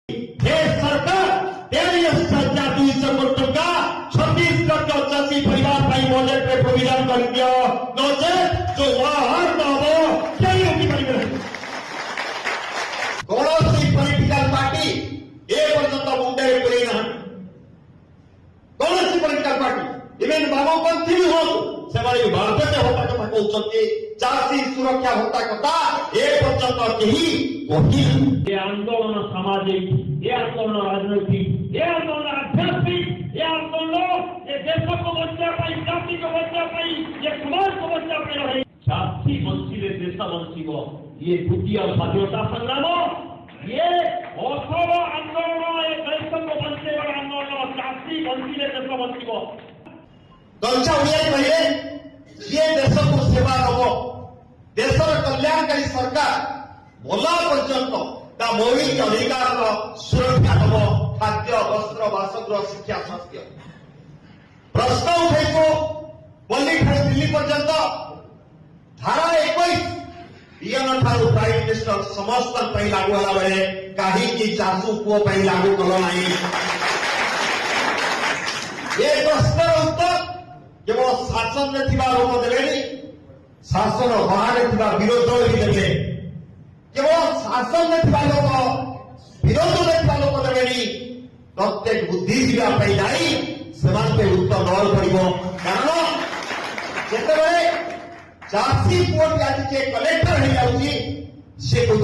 सरकार 23,200 कोटी टंका छत्तीसगढ़ चाषी परिवार बजेट में प्रोविजन कर दिया नचे जो बाहर न हो कौन सी पॉलिटिकल पार्टी ए पर्यंत मुंडे पुरे ना कौन सी पॉलिटिकल पार्टी इवेन बामपंथी भी हो से भारत होता कथा कहते चाषी सुरक्षा होता कथा ए पर्यंत कहीं कही आंदोलन सामाजिक ये आंदोलन राजनैतिक ये आंदोलन आध्यात्मिक ये आंदोलन ये देश को बच्चा पाई जाति को बच्चा पाई ये समाज को बच्चा पाई रहे जाति बंशीले देश बंशीब ये द्वितीय स्वाधीनता संग्राम ये असम आंदोलन ये देश को बंचे वाला आंदोलन जाति बंशीले देश बंशीब गलचा उड़िया कहे ये देश को सेवा हम देशर कल्याणकारी सरकार भला पर्यंत मौलिक अधिकार सुरक्षा दब खाद्य वस्त्र बासगृह शिक्षा स्वास्थ्य प्रश्न उठे पल्ली ठार दिल्ली पर्यंत धारा 21 पियन ठार प्राइम मिनिस्टर समस्त लागू होला बेले कहीं चाषू पुओ लागू कल ना ये प्रश्न उत्तर केवल शासन में लोक देवे शासन बाहर विरोध भी देवे केवल शासन में लोक विरोध में लोक देवे प्रत्येक बुद्धिजीवी जाई से उत्तर दल पड़ो कारण जिते चाषी पुओ आज कलेक्टर हो जाऊँगी सी कौन